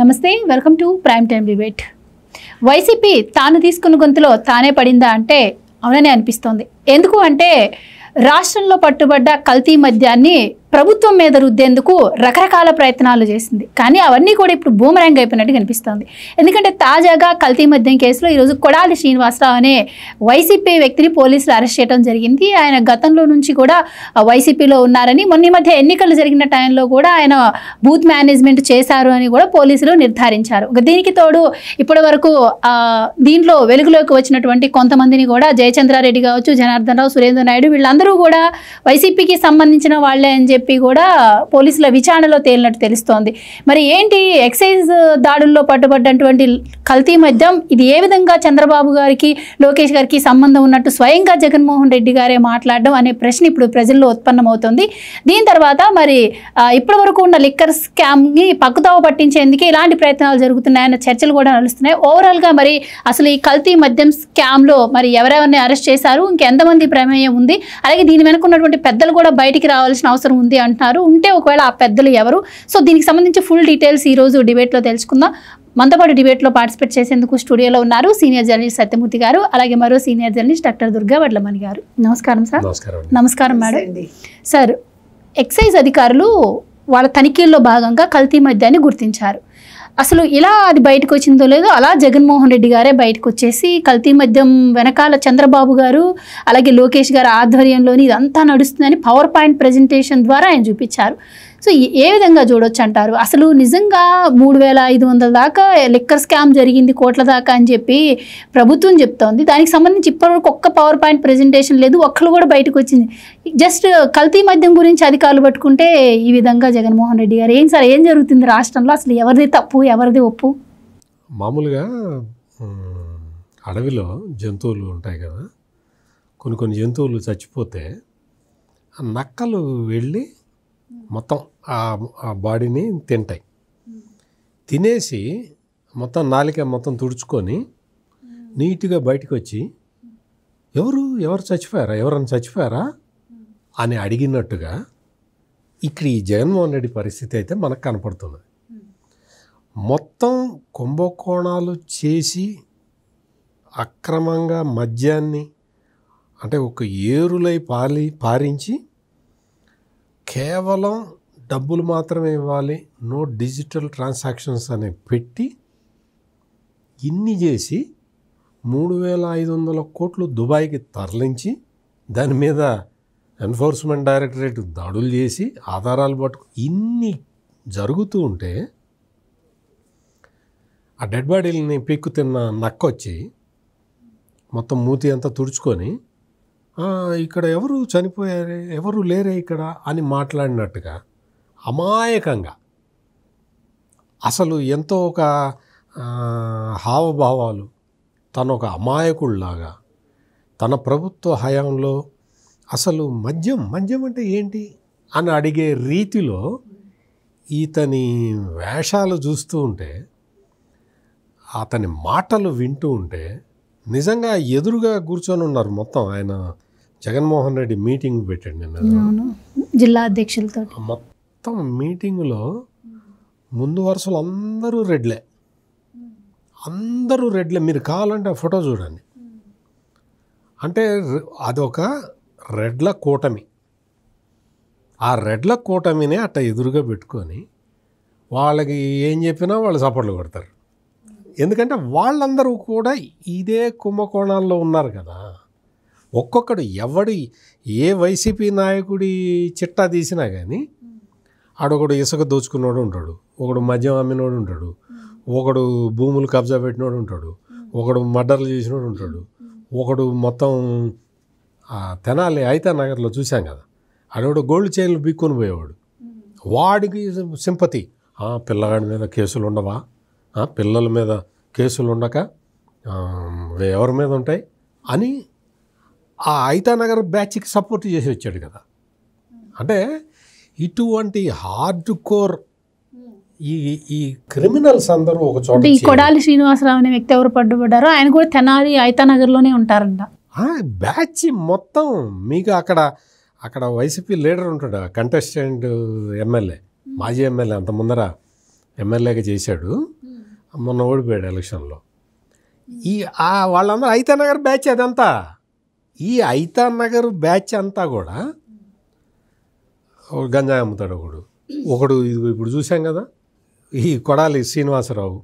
నమస్తే, welcome to prime time debate. YCP తాను తీసుకున్న గొంతులో తానే పడిందా అంటే అవుననే అనిపిస్తోంది. ఎందుకు అంటే రాష్ట్రంలో పట్టుబడ్డ కల్తీ మద్యాన్ని ప్రభుత్వం మీద రుద్దేందుకు రకరకాల ప్రయత్నాలు చేసింది. కానీ అవన్నీ కూడా ఇప్పుడు బూమరాంగ్ అయిపోయినట్టు కనిపిస్తోంది. ఎందుకంటే తాజాగా కల్తీ మద్యం కేసులో ఈరోజు కొడాలి శ్రీనివాసరావు అనే వైసీపీ వ్యక్తిని పోలీసులు అరెస్ట్ చేయడం జరిగింది. ఆయన గతంలో నుంచి కూడా వైసీపీలో ఉన్నారని, మొన్న మధ్య ఎన్నికలు జరిగిన టైంలో కూడా ఆయన బూత్ మేనేజ్మెంట్ చేశారు అని కూడా పోలీసులు నిర్ధారించారు. దీనికి తోడు ఇప్పటి వరకు దీంట్లో వెలుగులోకి వచ్చినటువంటి కొంతమందిని కూడా జయచంద్రారెడ్డి కావచ్చు, జనార్దన్ రావు, సురేంద్ర నాయుడు వీళ్ళందరూ కూడా వైసీపీకి సంబంధించిన వాళ్ళే అని చెప్పి కూడా పోలీసుల విచారణలో తేలినట్టు తెలుస్తోంది. మరి ఏంటి ఎక్సైజ్ దాడుల్లో పట్టుబడ్డటువంటి కల్తీ మద్యం, ఇది ఏ విధంగా చంద్రబాబు గారికి, లోకేష్ గారికి సంబంధం ఉన్నట్టు స్వయంగా జగన్మోహన్ రెడ్డి గారే మాట్లాడడం అనే ప్రశ్న ఇప్పుడు ప్రజల్లో ఉత్పన్నమవుతుంది. దీని తర్వాత మరి ఇప్పటి వరకు ఉన్న లిక్కర్ స్కామ్ని పక్కుతావ పట్టించేందుకే ఇలాంటి ప్రయత్నాలు జరుగుతున్నాయన్న చర్చలు కూడా నడుస్తున్నాయి. ఓవరాల్గా మరి అసలు ఈ కల్తీ మద్యం స్కామ్లో మరి ఎవరెవరిని అరెస్ట్ చేశారు, ఇంకెంతమంది ప్రమేయం ఉంది, అలాగే దీని వెనుక ఉన్నటువంటి పెద్దలు కూడా బయటికి రావాల్సిన అవసరం ఉంది అంటున్నారు. ఉంటే ఒకవేళ ఆ పెద్దలు ఎవరు? సో దీనికి సంబంధించి ఫుల్ డీటెయిల్స్ ఈరోజు డిబేట్లో తెలుసుకుందాం. మనతో పాటు డిబేట్లో పార్టిసిపేట్ చేసేందుకు స్టూడియోలో ఉన్నారు సీనియర్ జర్నలిస్ట్ సత్యమూర్తి గారు, అలాగే మరో senior journalist doctor Durga Vadlamani గారు. నమస్కారం సార్. నమస్కారం మేడం. సార్, ఎక్సైజ్ అధికారులు వాళ్ళ తనిఖీల్లో భాగంగా కల్తీ మద్యాన్ని గుర్తించారు. అసలు ఇలా అది బయటకు వచ్చిందో లేదో అలా జగన్మోహన్ రెడ్డి గారే బయటకు వచ్చేసి కల్తీ మద్యం వెనకాల చంద్రబాబు గారు అలాగే లోకేష్ గారు ఆధ్వర్యంలోని ఇదంతా నడుస్తుందని పవర్ పాయింట్ ప్రజెంటేషన్ ద్వారా ఆయన చూపించారు. సో ఏ విధంగా చూడొచ్చు అంటారు? అసలు నిజంగా 3500 దాకా లిక్కర్ స్కామ్ జరిగింది, కోట్ల దాకా అని చెప్పి ప్రభుత్వం చెప్తోంది. దానికి సంబంధించి ఇప్పటివరకు ఒక్క పవర్ పాయింట్ ప్రజెంటేషన్ లేదు, ఒక్కరు కూడా బయటకు వచ్చింది. జస్ట్ కల్తీ మద్యం గురించి అధికారులు పట్టుకుంటే ఈ విధంగా జగన్మోహన్ రెడ్డి గారు ఏం జరుగుతుంది రాష్ట్రంలో? అసలు ఎవరిది తప్పు, ఎవరిది ఒప్పు? మామూలుగా అడవిలో జంతువులు ఉంటాయి కదా, కొన్ని జంతువులు చచ్చిపోతే ఆ నక్కలు వెళ్ళి మొత్తం ఆ బాడీని తింటాయి. తినేసి మొత్తం నాలిక మొత్తం తుడుచుకొని నీట్గా బయటకు వచ్చి ఎవరు చచ్చిపోయారా, ఎవరైనా చచ్చిపోయారా అని అడిగినట్టుగా ఇక్కడ ఈ జగన్మోహన్ రెడ్డి పరిస్థితి అయితే మనకు కనపడుతున్నది. మొత్తం కుంభకోణాలు చేసి అక్రమంగా మద్యాన్ని అంటే ఒక ఏరులై పారించి కేవలం డబ్బులు మాత్రమే ఇవ్వాలి, నో డిజిటల్ ట్రాన్సాక్షన్స్ అనే పెట్టి ఇన్ని చేసి 3500 కోట్లు దుబాయ్కి తరలించి దాని మీద ఎన్ఫోర్స్మెంట్ డైరెక్టరేట్ దాడులు చేసి ఆధారాలు పట్టుకు ఇన్ని జరుగుతూ ఉంటే ఆ డెడ్ బాడీలని పీక్కు తిన్న నక్కొచ్చి మొత్తం మూతి అంతా తుడుచుకొని ఇక్కడ ఎవరు చనిపోయారే, ఎవరు లేరే ఇక్కడ అని మాట్లాడినట్టుగా అమాయకంగా అసలు ఎంతో ఒక హావభావాలు, తను ఒక అమాయకుల్లాగా తన ప్రభుత్వ హయాంలో అసలు మద్యం అంటే ఏంటి అని అడిగే రీతిలో ఇతని వేషాలు చూస్తూ ఉంటే, అతని మాటలు వింటూ ఉంటే నిజంగా ఎదురుగా కూర్చొని ఉన్నారు. మొత్తం ఆయన జగన్మోహన్ రెడ్డి మీటింగ్ పెట్టాడు నిన్న జిల్లా అధ్యక్షులతో. మొత్తం మీటింగులో ముందు వరుసలు అందరూ రెడ్లే. మీరు కావాలంటే ఆ ఫోటో చూడండి. అంటే అదొక రెడ్ల కూటమి. ఆ రెడ్ల కూటమినే అట్ట ఎదురుగా పెట్టుకొని వాళ్ళకి ఏం చెప్పినా వాళ్ళు సపోర్ట్లు కొడతారు. ఎందుకంటే వాళ్ళందరూ కూడా ఇదే కుంభకోణాల్లో ఉన్నారు కదా. ఒక్కొక్కడు ఏ వైసీపీ నాయకుడి చిట్టా తీసినా కానీ ఆడొకడు ఇసుక దోచుకున్నోడు ఉంటాడు, ఒకడు మద్యం అమ్మినోడు ఉంటాడు, ఒకడు భూములు కబ్జా పెట్టినోడు ఉంటాడు, ఒకడు మర్డర్లు చేసినోడు ఉంటాడు, ఒకడు మొత్తం తెనాలి అయితా నగర్లో చూసాం కదా, ఆడొకడు గోల్డ్ చైన్లు బిక్కొని పోయేవాడు. వాడికి సింపతి, పిల్లగాడి మీద కేసులు ఉండవా, పిల్లల మీద కేసులు ఉండక ఎవరి మీద ఉంటాయి అని ఆ ఐతానగర్ బ్యాచ్కి సపోర్ట్ చేసి వచ్చాడు కదా. అంటే ఇటువంటి హార్డ్ కోర్ ఈ క్రిమినల్స్ అందరూ ఒక చోట. ఈ కొడాలి శ్రీనివాసరావు అనే వ్యక్తి ఎవరు పడ్డుపడ్డారో ఆయన కూడా తెనాలి ఐతానగర్లోనే ఉంటారంట. బ్యాచ్ మొత్తం మీకు అక్కడ వైసీపీ లీడర్ ఉంటాడు, కంటెస్టెంట్ ఎమ్మెల్యే, మాజీ ఎమ్మెల్యే, అంత ముందర ఎమ్మెల్యేగా చేశాడు, మొన్న ఓడిపోయాడు ఎలక్షన్లో. వాళ్ళందరూ ఐతా నగర్ బ్యాచ్ అదంతా. ఈ ఐతా నగర్ బ్యాచ్ అంతా కూడా గంజాయి అమ్ముతాడు ఒకడు ఇప్పుడు చూసాం కదా, ఈ కొడాలి శ్రీనివాసరావు,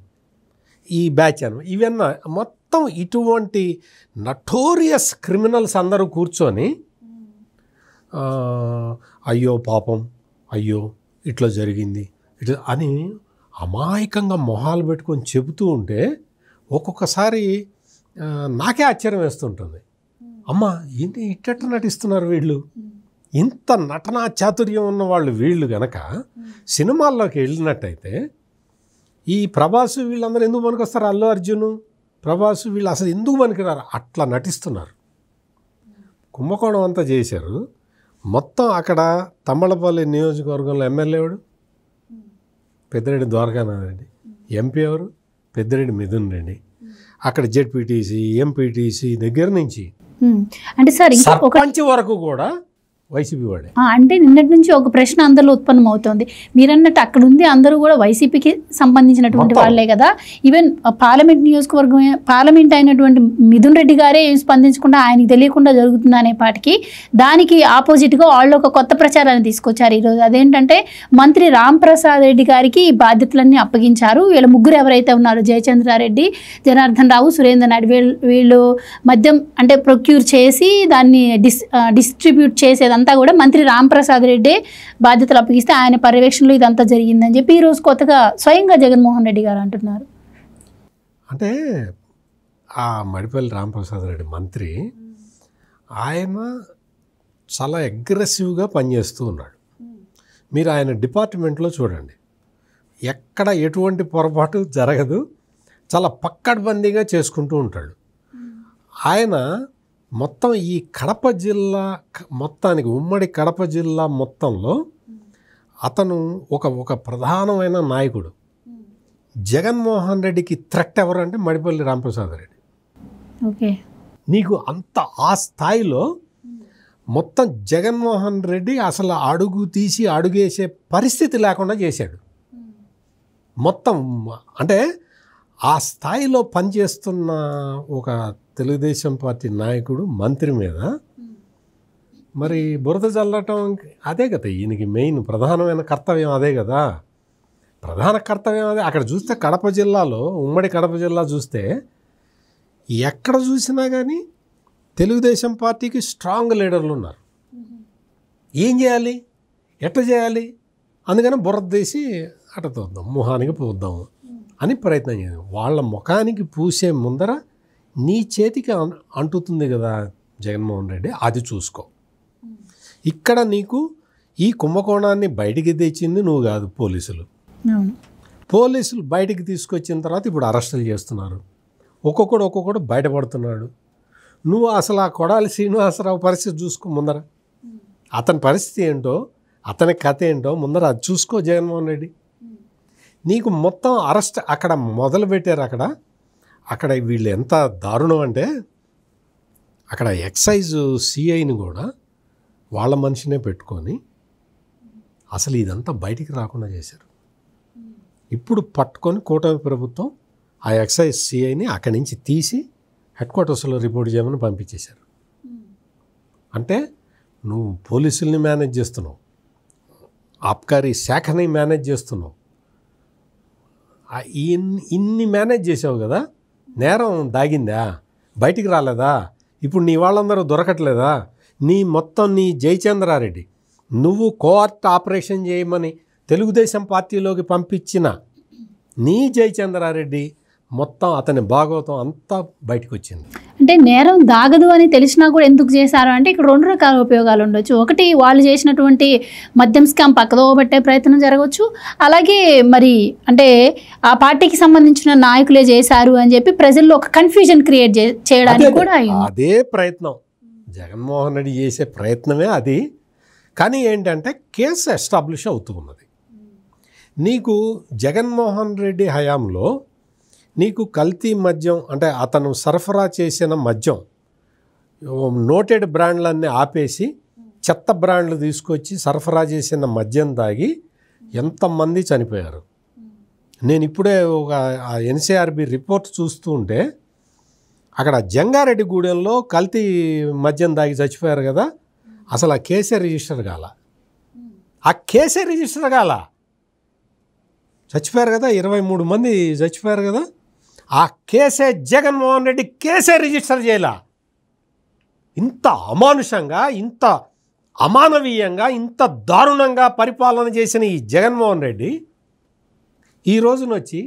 ఈ బ్యాచ్ ఇవన్నీ మొత్తం ఇటువంటి నటోరియస్ క్రిమినల్స్ అందరూ కూర్చొని అయ్యో పాపం, అయ్యో ఇట్లా జరిగింది ఇట్లా అని అమాయకంగా మొహాలు పెట్టుకొని చెబుతూ ఉంటే ఒక్కొక్కసారి నాకే ఆశ్చర్యం వేస్తుంటుంది. అమ్మా ఏంటి ఇట్ట నటిస్తున్నారు వీళ్ళు, ఇంత నటనా చాతుర్యం ఉన్న వాళ్ళు వీళ్ళు గనక సినిమాల్లోకి వెళ్ళినట్టయితే ఈ ప్రభాసు వీళ్ళందరూ ఎందుకు పనికొస్తారు? అల్లు అర్జును, ప్రభాసు వీళ్ళు అసలు ఎందుకు పనికిరారు? అట్లా నటిస్తున్నారు. కుంభకోణం అంతా చేశారు. మొత్తం అక్కడ తమ్మలపల్లి నియోజకవర్గంలో ఎమ్మెల్యే ఎవడు? పెద్దిరెడ్డి ద్వారకానాథ్ రెడ్డి. ఎంపీ ఎవరు? పెద్దిరెడ్డి మిథున్ రెడ్డి. అక్కడ జెడ్పీటీసీ, ఎంపీటీసీ దగ్గర నుంచి అంటే సార్ సర్పంచ్ వరకు కూడా వైసీపీ వాడే. అంటే నిన్నటి నుంచి ఒక ప్రశ్న అందరిలో ఉత్పన్నం అవుతోంది. మీరన్నట్టు అక్కడ ఉంది అందరూ కూడా వైసీపీకి సంబంధించినటువంటి వాళ్ళే కదా. ఈవెన్ పార్లమెంట్ నియోజకవర్గం పార్లమెంట్ అయినటువంటి మిథున్ రెడ్డి గారే ఏం స్పందించకుండా ఆయనకి తెలియకుండా జరుగుతుంది అనే పాటికి దానికి ఆపోజిట్గా వాళ్ళు ఒక కొత్త ప్రచారాన్ని తీసుకొచ్చారు ఈరోజు. అదేంటంటే మంత్రి రామ్ ప్రసాద్ రెడ్డి గారికి ఈ బాధ్యతలన్నీ అప్పగించారు. వీళ్ళ ముగ్గురు ఎవరైతే ఉన్నారో జయచంద్రారెడ్డి, జనార్దన్ రావు, సురేందర్ నాయుడు, వీళ్ళు మద్యం అంటే ప్రొక్యూర్ చేసి దాన్ని డిస్ట్రిబ్యూట్ చేసేది అంతా కూడా మంత్రి రామ్ ప్రసాద్ రెడ్డి బాధ్యతలు అప్పగిస్తే ఆయన పర్యవేక్షణలో ఇదంతా జరిగిందని చెప్పి ఈరోజు కొత్తగా స్వయంగా జగన్మోహన్ రెడ్డి గారు అంటున్నారు. అంటే ఆ మడిపల్లి రామప్రసాద్ రెడ్డి మంత్రి ఆయన చాలా అగ్రెసివ్గా పనిచేస్తూ ఉన్నాడు. మీరు ఆయన డిపార్ట్మెంట్లో చూడండి, ఎక్కడ ఎటువంటి పొరపాటు జరగదు, చాలా పక్కడ్బందీగా చేసుకుంటూ ఉంటాడు. ఆయన మొత్తం ఈ కడప జిల్లా మొత్తానికి, ఉమ్మడి కడప జిల్లా మొత్తంలో అతను ఒక ప్రధానమైన నాయకుడు. జగన్మోహన్ రెడ్డికి థ్రెట్ ఎవరు అంటే మడిపల్లి రామప్రసాద్ రెడ్డి. ఓకే, నీకు అంత ఆ స్థాయిలో మొత్తం జగన్మోహన్ రెడ్డి అసలు అడుగు తీసి అడుగేసే పరిస్థితి లేకుండా చేశాడు. మొత్తం అంటే ఆ స్థాయిలో పనిచేస్తున్న ఒక తెలుగుదేశం పార్టీ నాయకుడు మంత్రి మీద మరి బురద చల్లటం అదే కదా ఈయనకి మెయిన్ ప్రధానమైన కర్తవ్యం అదే కదా. ప్రధాన కర్తవ్యం అదే. అక్కడ చూస్తే కడప జిల్లాలో, ఉమ్మడి కడప జిల్లా చూస్తే ఎక్కడ చూసినా కానీ తెలుగుదేశం పార్టీకి స్ట్రాంగ్ లీడర్లు ఉన్నారు. ఏం చేయాలి, ఎట్లా చేయాలి, అందుకని బురద తీసి అట తోద్దాం, ముఖానికి పూద్దాము అని ప్రయత్నం చేయాలి. వాళ్ళ ముఖానికి పూసే ముందర నీ చేతికి అంటుతుంది కదా జగన్మోహన్ రెడ్డి, అది చూసుకో. ఇక్కడ నీకు ఈ కుంభకోణాన్ని బయటికి తెచ్చింది నువ్వు కాదు, పోలీసులు బయటికి తీసుకొచ్చిన తర్వాత ఇప్పుడు అరెస్టులు చేస్తున్నారు. ఒక్కొక్కడు బయటపడుతున్నాడు. నువ్వు అసలు ఆ కొడాలి శ్రీనివాసరావు పరిస్థితి చూసుకో ముందర, అతని పరిస్థితి ఏంటో, అతని కథ ఏంటో ముందర అది చూసుకో జగన్మోహన్ రెడ్డి. నీకు మొత్తం అరెస్ట్ అక్కడ మొదలుపెట్టారు. అక్కడ వీళ్ళు ఎంత దారుణం అంటే అక్కడ ఎక్సైజ్ సిఐని కూడా వాళ్ళ మనిషినే పెట్టుకొని అసలు ఇదంతా బయటికి రాకుండా చేశారు. ఇప్పుడు పట్టుకొని కూటమి ప్రభుత్వం ఆ ఎక్సైజ్ సిఐని అక్కడి నుంచి తీసి హెడ్ క్వార్టర్స్లో రిపోర్ట్ చేయమని పంపించేశారు. అంటే నువ్వు పోలీసుల్ని మేనేజ్ చేస్తున్నావు, ఆబ్కారీ శాఖని మేనేజ్ చేస్తున్నావు, ఇన్ని మేనేజ్ చేసావు కదా, నేరం దాగిందా, బయటికి రాలేదా, ఇప్పుడు నీ వాళ్ళందరూ దొరకట్లేదా, నీ జయచంద్రారెడ్డి నువ్వు కోఆర్ట్ ఆపరేషన్ చేయమని తెలుగుదేశం పార్టీలోకి పంపించిన నీ జయచంద్రారెడ్డి మొత్తం అతని భాగవతం అంతా బయటకు వచ్చింది. అంటే నేరం దాగదు అని తెలిసినా కూడా ఎందుకు చేశారు అంటే ఇక్కడ రెండు రకాల ఉపయోగాలు ఉండొచ్చు. ఒకటి, వాళ్ళు చేసినటువంటి మద్యం స్కామ్ పక్కదోబట్టే ప్రయత్నం జరగవచ్చు. అలాగే మరి అంటే ఆ పార్టీకి సంబంధించిన నాయకులే చేశారు అని చెప్పి ప్రజల్లో ఒక కన్ఫ్యూజన్ క్రియేట్ చేయడానికి కూడా అదే ప్రయత్నం జగన్మోహన్ రెడ్డి చేసే ప్రయత్నమే అది. కానీ ఏంటంటే కేసు ఎస్టాబ్లిష్ అవుతూ ఉన్నది. నీకు జగన్మోహన్ రెడ్డి హయాంలో నీకు కల్తీ మద్యం అంటే అతను సరఫరా చేసిన మద్యం నోటెడ్ బ్రాండ్లన్నీ ఆపేసి చెత్త బ్రాండ్లు తీసుకొచ్చి సరఫరా చేసిన మద్యం తాగి ఎంతమంది చనిపోయారు. నేను ఇప్పుడే ఒక ఎన్సీఆర్బి రిపోర్ట్ చూస్తూ ఉంటే అక్కడ జంగారెడ్డిగూడెంలో కల్తీ మద్యం దాగి చచ్చిపోయారు కదా, అసలు ఆ కేసే రిజిస్టర్ కాల. ఆ కేసే రిజిస్టర్ కాల, చచ్చిపోయారు కదా, 23 మంది చచ్చిపోయారు కదా, ఆ కేసే జగన్మోహన్ రెడ్డి కేసే రిజిస్టర్ చేయాల. ఇంత అమానుషంగా, ఇంత అమానవీయంగా, ఇంత దారుణంగా పరిపాలన చేసిన ఈ జగన్మోహన్ రెడ్డి ఈ రోజునొచ్చి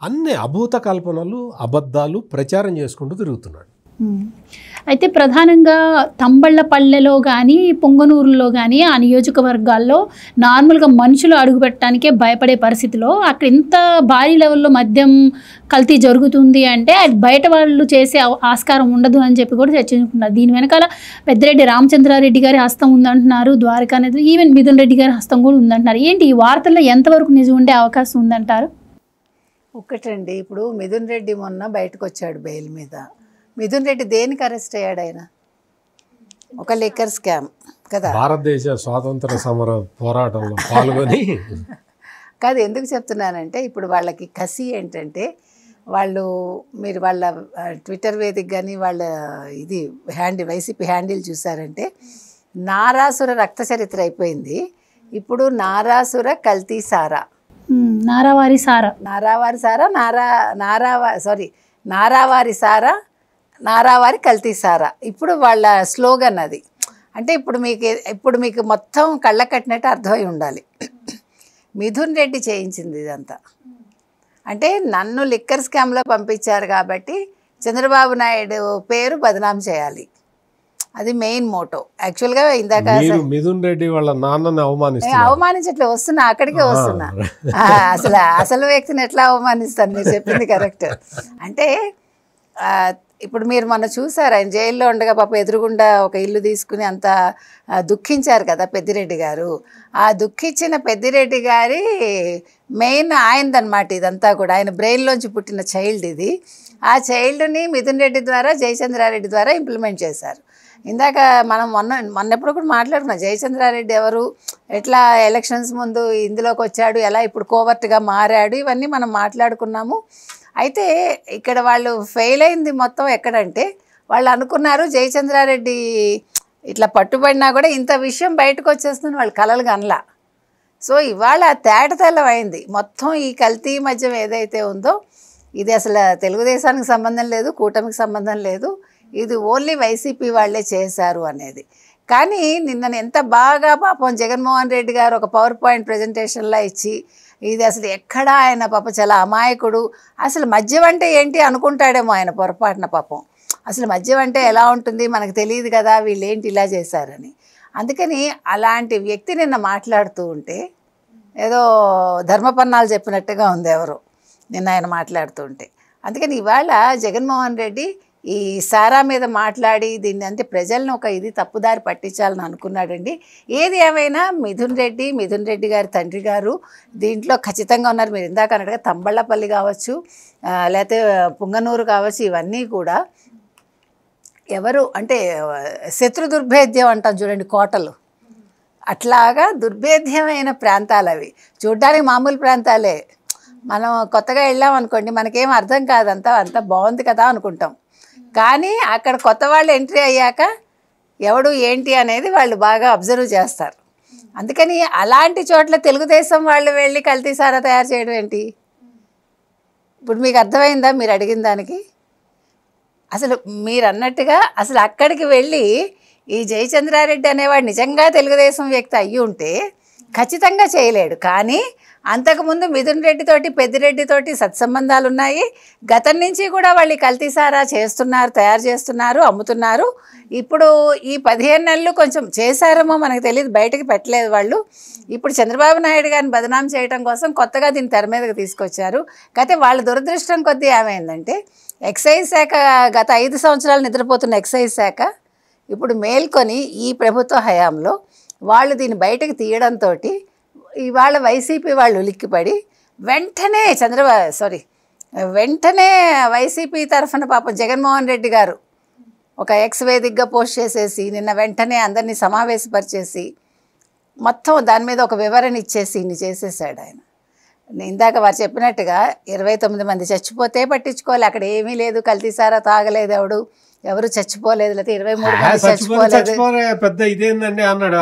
అన్ని అభూత కల్పనలు, అబద్ధాలు ప్రచారం చేసుకుంటూ తిరుగుతున్నాడు. అయితే ప్రధానంగా తంబళ్ళపల్లెలో కానీ పొంగనూరులో కానీ ఆ నియోజకవర్గాల్లో నార్మల్గా మనుషులు అడుగుపెట్టడానికే భయపడే పరిస్థితిలో అక్కడ ఇంత భారీ లెవెల్లో మద్యం కల్తీ జరుగుతుంది అంటే అది బయట వాళ్ళు చేసే ఆస్కారం ఉండదు అని చెప్పి కూడా చర్చించుకున్నారు. దీని వెనకాల పెద్దిరెడ్డి రామచంద్రారెడ్డి గారి హస్తం ఉందంటున్నారు, ద్వారకా అనేది, ఈవెన్ మిథున్ రెడ్డి గారి హస్తం కూడా ఉందంటున్నారు. ఏంటి ఈ వార్తల్లో ఎంతవరకు నిజం ఉండే అవకాశం ఉందంటారు? ఒకటండి, ఇప్పుడు మిథున్ రెడ్డి మొన్న బయటకు వచ్చాడు బెయిల్ మీద. మిథున్ రెడ్డి దేనికి అరెస్ట్ అయ్యాడు? ఆయన ఒక లిక్కర్ స్కామ్ కదా, భారతదేశ స్వాతంత్ర సమర పోరాటంలో పాల్గొని కాదు. ఎందుకు చెప్తున్నానంటే ఇప్పుడు వాళ్ళకి కసి ఏంటంటే మీరు వాళ్ళ ట్విట్టర్ వేదిక కానీ వాళ్ళ ఇది వైసీపీ హ్యాండిల్ చూసారంటే నారాసుర రక్త చరిత్ర అయిపోయింది. ఇప్పుడు నారాసుర కల్తీ సారా, నారావారి సారా, నారావారి సారా, నారావారి కల్తీ సారా ఇప్పుడు వాళ్ళ స్లోగన్ అది. అంటే ఇప్పుడు మీకు మొత్తం కళ్ళ కట్టినట్టు అర్థమై ఉండాలి. మిథున్ రెడ్డి చేయించింది ఇదంతా. అంటే నన్ను లిక్కర్ స్కామ్లో పంపించారు కాబట్టి చంద్రబాబు నాయుడు పేరు బదనాం చేయాలి, అది మెయిన్ మోటో. యాక్చువల్గా ఇందాక మిథున్ రెడ్డి వాళ్ళ నాన్నని అవమానించట్లే వస్తున్నా, అక్కడికే వస్తున్నా. అసలు వ్యక్తిని ఎట్లా అవమానిస్తాను? మీరు చెప్పింది కరెక్ట్. అంటే ఇప్పుడు మీరు మొన్న చూసారు, ఆయన జైల్లో ఉండగా పాప ఎదురుగుండా ఒక ఇల్లు తీసుకుని అంత దుఃఖించారు కదా పెద్దిరెడ్డి గారు. ఆ దుఃఖించిన పెద్దిరెడ్డి గారి మెయిన్ ఆయనదన్నమాట ఇదంతా కూడా. ఆయన బ్రెయిన్లోంచి పుట్టిన చైల్డ్ ఇది. ఆ చైల్డ్ని మిథున్ రెడ్డి ద్వారా, జయచంద్రారెడ్డి ద్వారా ఇంప్లిమెంట్ చేశారు. ఇందాక మనం మొన్నెప్పుడు కూడా మాట్లాడుకున్నాం, జయచంద్రారెడ్డి ఎవరు, ఎట్లా ఎలక్షన్స్ ముందు ఇందులోకి వచ్చాడు, ఎలా ఇప్పుడు కోవర్ట్గా మారాడు, ఇవన్నీ మనం మాట్లాడుకున్నాము. అయితే ఇక్కడ వాళ్ళు ఫెయిల్ అయింది మొత్తం ఎక్కడంటే, వాళ్ళు అనుకున్నారు జయచంద్రారెడ్డి ఇట్లా పట్టుబడినా కూడా ఇంత విషయం బయటకు వచ్చేస్తుంది వాళ్ళు కలలు కనలా. సో ఇవాళ తేటతెల్లం అయింది మొత్తం. ఈ కల్తీ మద్యం ఏదైతే ఉందో ఇది అసలు తెలుగుదేశానికి సంబంధం లేదు, కూటమికి సంబంధం లేదు, ఇది ఓన్లీ వైసీపీ వాళ్ళే చేశారు అనేది. కానీ నిన్న ఎంత బాగా పాపం జగన్మోహన్ రెడ్డి గారు ఒక పవర్ పాయింట్ ప్రజెంటేషన్లా ఇచ్చి, ఇది అసలు ఎక్కడా ఆయన పాప చాలా అమాయకుడు, అసలు మద్యం అంటే ఏంటి అనుకుంటాడేమో ఆయన పొరపాటున. పాపం అసలు మద్యం అంటే ఎలా ఉంటుంది మనకు తెలియదు కదా, వీళ్ళు ఏంటి ఇలా చేశారని. అందుకని అలాంటి వ్యక్తి నిన్న మాట్లాడుతూ ఉంటే ఏదో ధర్మపన్నాలు చెప్పినట్టుగా ఉంది ఎవరు నిన్న ఆయన మాట్లాడుతూ ఉంటే. అందుకని ఇవాళ జగన్మోహన్ రెడ్డి ఈ సారా మీద మాట్లాడి దీన్ని అంటే ప్రజలను ఒక ఇది తప్పుదారి పట్టించాలని అనుకున్నాడండి. ఏది ఏమైనా మిథున్ రెడ్డి గారి తండ్రి గారు దీంట్లో ఖచ్చితంగా ఉన్నారు. మీరు ఇందాక అన్నట్టుగా తంబళ్ళపల్లి కావచ్చు, లేకపోతే పుంగనూరు కావచ్చు, ఇవన్నీ కూడా ఎవరు అంటే శత్రు దుర్భేద్యం అంటాం చూడండి, కోటలు అట్లాగా దుర్భేద్యమైన ప్రాంతాలు అవి. చూడ్డానికి మామూలు ప్రాంతాలే, మనం కొత్తగా వెళ్ళాం అనుకోండి మనకేం అర్థం కాదంతా, అంతా బాగుంది కదా అనుకుంటాం. కానీ అక్కడ కొత్త వాళ్ళు ఎంట్రీ అయ్యాక ఎవడు ఏంటి అనేది వాళ్ళు బాగా అబ్జర్వ్ చేస్తారు. అందుకని అలాంటి చోట్ల తెలుగుదేశం వాళ్ళు వెళ్ళి కల్తీ సారా తయారు చేయడం ఏంటి? ఇప్పుడు మీకు అర్థమైందా మీరు అడిగిన దానికి? అసలు మీరు అన్నట్టుగా అసలు అక్కడికి వెళ్ళి ఈ జయచంద్రారెడ్డి అనేవాడు నిజంగా తెలుగుదేశం వ్యక్తి అయ్యి ఉంటే ఖచ్చితంగా చేయలేడు. కానీ అంతకుముందు మిథున్ రెడ్డితోటి పెద్దిరెడ్డితోటి సత్సంబంధాలు ఉన్నాయి. గతం నుంచి కూడా వాళ్ళు కల్తీ సారా చేస్తున్నారు, తయారు చేస్తున్నారు, అమ్ముతున్నారు. ఇప్పుడు ఈ 15 నెలలు కొంచెం చేశారేమో మనకు తెలియదు, బయటకు పెట్టలేదు వాళ్ళు. ఇప్పుడు చంద్రబాబు నాయుడు గారిని బదనాం చేయడం కోసం కొత్తగా దీన్ని తెర మీదకి తీసుకొచ్చారు. అయితే వాళ్ళ దురదృష్టం కొద్దీ ఏమైందంటే ఎక్సైజ్ శాఖ గత 5 సంవత్సరాలు నిద్రపోతున్న ఎక్సైజ్ శాఖ ఇప్పుడు మేల్కొని ఈ ప్రభుత్వ హయాంలో వాళ్ళు దీన్ని బయటకు తీయడంతో ఇవాళ వైసీపీ వాళ్ళు ఉలిక్కిపడి వెంటనే వైసీపీ తరఫున పాపం జగన్మోహన్ రెడ్డి గారు ఒక ఎక్స్ వేదికగా పోస్ట్ చేసేసి నిన్న వెంటనే అందరినీ సమావేశపరిచేసి మొత్తం దాని మీద ఒక వివరణ ఇచ్చేసి ఇన్ని చేసేసాడు ఆయన. ఇందాక వారు చెప్పినట్టుగా 29 మంది చచ్చిపోతే పట్టించుకోవాలి, అక్కడ ఏమీ లేదు, కల్తీసారా తాగలేదు ఎవరు చచ్చిపోలేదు, లేకపోతే 23 మంది చచ్చిపోలేదు. పెద్ద ఇదేందండి అన్నాడు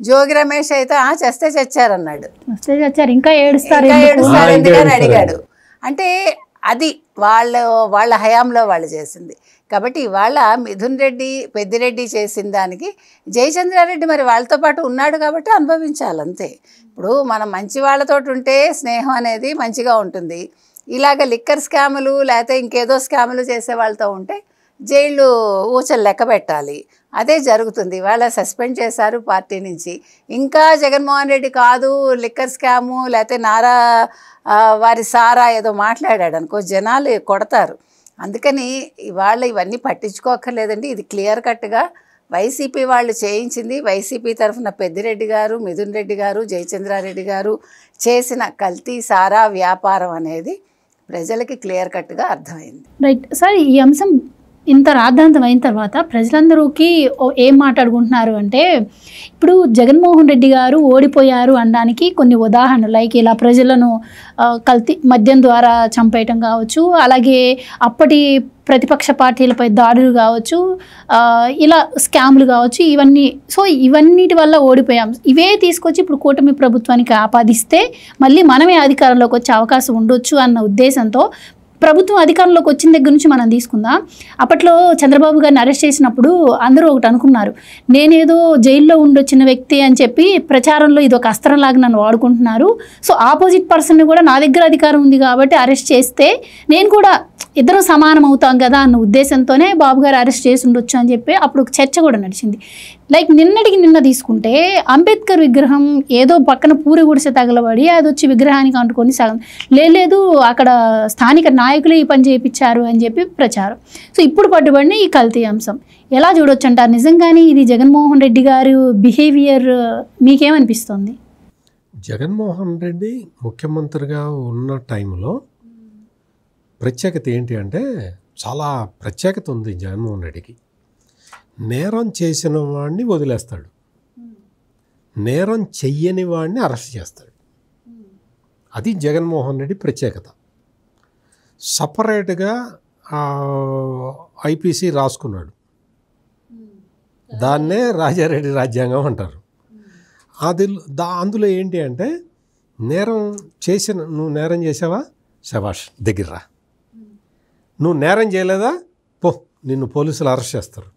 జోగి రమేష్ అయితే చేస్తే చచ్చారన్నాడు, ఇంకా ఏడుస్తారు ఎందుకని అడిగాడు. అంటే అది వాళ్ళ హయాంలో వాళ్ళు చేసింది. కాబట్టి ఇవాళ మిథున్ రెడ్డి పెద్దిరెడ్డి చేసిన దానికి జయచంద్రారెడ్డి మరి వాళ్ళతో పాటు ఉన్నాడు కాబట్టి అనుభవించాలి అంతే. ఇప్పుడు మనం మంచి వాళ్ళతో ఉంటే స్నేహం అనేది మంచిగా ఉంటుంది. ఇలాగ లిక్కర్ స్కాములు లేకపోతే ఇంకేదో స్కాములు చేసే వాళ్ళతో ఉంటే జైలు ఊచలు లెక్క పెట్టాలి. అదే జరుగుతుంది. వాళ్ళ సస్పెండ్ చేశారు పార్టీ నుంచి. ఇంకా జగన్మోహన్ రెడ్డి కాదు లిక్కర్ స్కాము లేకపోతే నారా వారి సారా ఏదో మాట్లాడాడు అనుకో, జనాలు కొడతారు. అందుకని ఇవాళ ఇవన్నీ పట్టించుకోక్కర్లేదండి. ఇది క్లియర్ కట్గా వైసీపీ వాళ్ళు చేయించింది. వైసీపీ తరఫున పెద్దిరెడ్డి గారు, మిథున్ రెడ్డి గారు, జయచంద్రారెడ్డి గారు చేసిన కల్తీ సారా వ్యాపారం అనేది ప్రజలకి క్లియర్ కట్గా అర్థమైంది. రైట్ సార్, ఈ అంశం ఇంత రాద్ధాంతం అయిన తర్వాత ప్రజలందరికీ ఏం మాట్లాడుకుంటున్నారు అంటే, ఇప్పుడు జగన్మోహన్ రెడ్డి గారు ఓడిపోయారు అనడానికి కొన్ని ఉదాహరణలు, లైక్ ఇలా ప్రజలను కల్తీ మద్యం ద్వారా చంపేయటం కావచ్చు, అలాగే అప్పటి ప్రతిపక్ష పార్టీలపై దాడులు కావచ్చు, ఇలా స్కామ్లు కావచ్చు, ఇవన్నీ. సో ఇవన్నిటి వల్ల ఓడిపోయాం. ఇవే తీసుకొచ్చి ఇప్పుడు కూటమి ప్రభుత్వానికి ఆపాదిస్తే మళ్ళీ మనమే అధికారంలోకి వచ్చే అవకాశం ఉండొచ్చు అన్న ఉద్దేశంతో ప్రభుత్వం అధికారంలోకి వచ్చిన దగ్గర నుంచి మనం తీసుకుందాం. అప్పట్లో చంద్రబాబు గారిని అరెస్ట్ చేసినప్పుడు అందరూ ఒకటి అనుకున్నారు, నేనేదో జైల్లో ఉండొచ్చిన వ్యక్తి అని చెప్పి ప్రచారంలో ఇది ఒక అస్త్రంలాగా నన్ను వాడుకుంటున్నారు. సో ఆపోజిట్ పర్సన్ కూడా నా దగ్గర అధికారం ఉంది కాబట్టి అరెస్ట్ చేస్తే నేను కూడా ఇద్దరం సమానం అవుతాం కదా అన్న ఉద్దేశంతోనే బాబు గారు అరెస్ట్ చేసి ఉండొచ్చు అని చెప్పి అప్పుడు ఒక చర్చ కూడా నడిచింది. లైక్ నిన్నటికి నిన్న తీసుకుంటే అంబేద్కర్ విగ్రహం ఏదో పక్కన పూరి గుడిసె తగలబడి అది వచ్చి విగ్రహానికి అంటుకొని సగం లేదు అక్కడ స్థానిక నాయకులు ఈ పని చేయించారు అని చెప్పి ప్రచారం. సో ఇప్పుడు పట్టుబడిన ఈ కల్తీ అంశం ఎలా చూడొచ్చు అంటారు? నిజంగానే ఇది జగన్మోహన్ రెడ్డి గారు బిహేవియర్ మీకేమనిపిస్తుంది? జగన్మోహన్ రెడ్డి ముఖ్యమంత్రిగా ఉన్న టైంలో ప్రత్యేకత ఏంటి అంటే, చాలా ప్రత్యేకత ఉంది జగన్మోహన్ రెడ్డికి. నేరం చేసిన వాడిని వదిలేస్తాడు, నేరం చెయ్యని వాడిని అరెస్ట్ చేస్తాడు. అది జగన్మోహన్ రెడ్డి ప్రత్యేకత. సపరేట్గా ఐపీసీ రాసుకున్నాడు, దాన్నే రాజారెడ్డి రాజ్యాంగం అంటారు. అందులో ఏంటి అంటే, నేరం చేసిన నువ్వు నేరం చేసావా శభాష్ దగ్గర రా, నువ్వు నేరం చేయలేదా పో, నిన్ను పోలీసులు అరెస్ట్ చేస్తారు.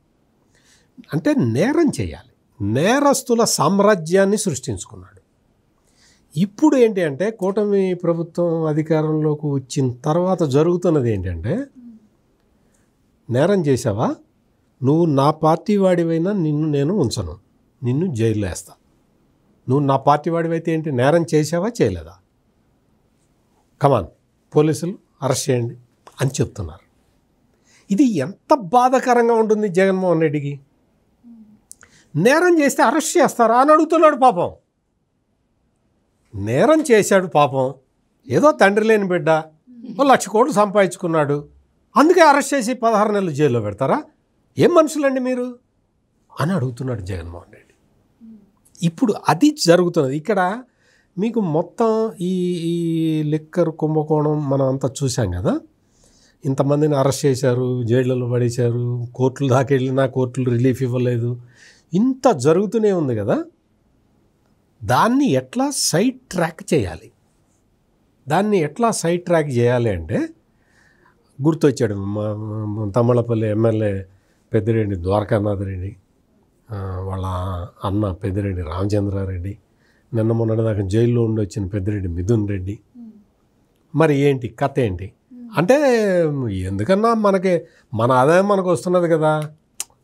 అంటే నేరం చేయాలి, నేరస్తుల సామ్రాజ్యాన్ని సృష్టించుకున్నాడు. ఇప్పుడు ఏంటి అంటే, కూటమి ప్రభుత్వం అధికారంలోకి వచ్చిన తర్వాత జరుగుతున్నది ఏంటంటే, నేరం చేసావా, నువ్వు నా పార్టీ వాడివైనా నిన్ను నేను ఉంచను, నిన్ను జైల్లో వేస్తా. నువ్వు నా పార్టీ వాడివైతే ఏంటి, నేరం చేసావా చేయలేదా, కమాన్ పోలీసులు అరెస్ట్ చేయండి అని చెప్తున్నారు. ఇది ఎంత బాధాకరంగా ఉంటుంది జగన్మోహన్ రెడ్డికి. నేరం చేస్తే అరెస్ట్ చేస్తారా అని అడుగుతున్నాడు పాపం. నేరం చేశాడు పాపం, ఏదో తండ్రి లేని బిడ్డ, 1,00,000 కోట్లు సంపాదించుకున్నాడు, అందుకే అరెస్ట్ చేసి 16 నెలలు జైల్లో పెడతారా, ఏం మనుషులండి మీరు అని అడుగుతున్నాడు జగన్మోహన్ రెడ్డి. ఇప్పుడు అది జరుగుతున్నది ఇక్కడ. మీకు మొత్తం ఈ లిక్కర్ కుంభకోణం మనం అంతా చూసాం కదా, ఇంతమందిని అరెస్ట్ చేశారు, జైళ్ళలో పడేశారు, కోర్టులు దాకా వెళ్ళినా కోర్టులు రిలీఫ్ ఇవ్వలేదు, ఇంత జరుగుతూనే ఉంది కదా. దాన్ని ఎట్లా సైడ్ ట్రాక్ చేయాలి, అంటే గుర్తొచ్చాడు తమ్మలపల్లి ఎమ్మెల్యే పెద్దిరెడ్డి ద్వారకానాథ్ రెడ్డి, వాళ్ళ అన్న పెద్దిరెడ్డి రామచంద్రారెడ్డి, నిన్న మొన్నటిదాకా జైల్లో ఉండి వచ్చిన పెద్దిరెడ్డి మిథున్ రెడ్డి. మరి ఏంటి కథ ఏంటి అంటే, ఎందుకన్నా మన ఆదాయం మనకు వస్తున్నది కదా,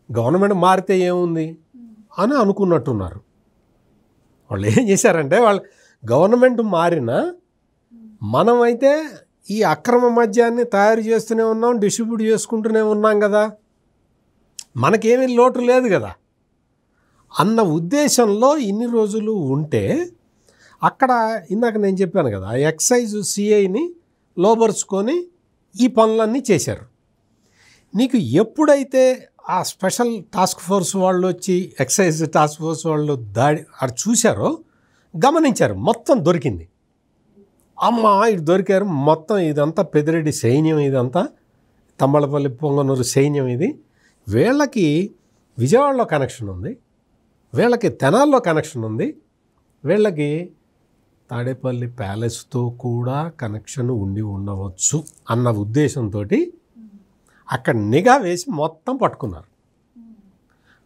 గవర్నమెంట్ మారితే ఏముంది అని అనుకున్నట్టున్నారు. వాళ్ళు ఏం చేశారంటే, వాళ్ళు గవర్నమెంట్ మారినా మనమైతే ఈ అక్రమ మద్యాన్ని తయారు చేస్తూనే ఉన్నాం, డిస్ట్రిబ్యూట్ చేసుకుంటూనే ఉన్నాం కదా, మనకేమీ లోటు లేదు కదా అన్న ఉద్దేశంలో ఇన్ని రోజులు ఉంటే, అక్కడ ఇందాక నేను చెప్పాను కదా, ఎక్సైజ్ సిఐని లోబరుచుకొని ఈ పనులన్నీ చేశారు. నీకు ఎప్పుడైతే ఆ స్పెషల్ టాస్క్ ఫోర్స్ వాళ్ళు వచ్చి ఎక్సైజ్ టాస్క్ ఫోర్స్ వాళ్ళు దాడి అది చూశారో, గమనించారు, మొత్తం దొరికింది. అమ్మ ఇటు దొరికారు, మొత్తం ఇదంతా పెద్దిరెడ్డి సైన్యం, ఇదంతా తమ్మలపల్లి పొంగనూరు సైన్యం. ఇది వీళ్ళకి విజయవాడలో కనెక్షన్ ఉంది, వీళ్ళకి తెనాల్లో కనెక్షన్ ఉంది, వీళ్ళకి తాడేపల్లి ప్యాలెస్తో కూడా కనెక్షన్ ఉండి ఉండవచ్చు అన్న ఉద్దేశంతో అక్కడ నిఘా వేసి మొత్తం పట్టుకున్నారు.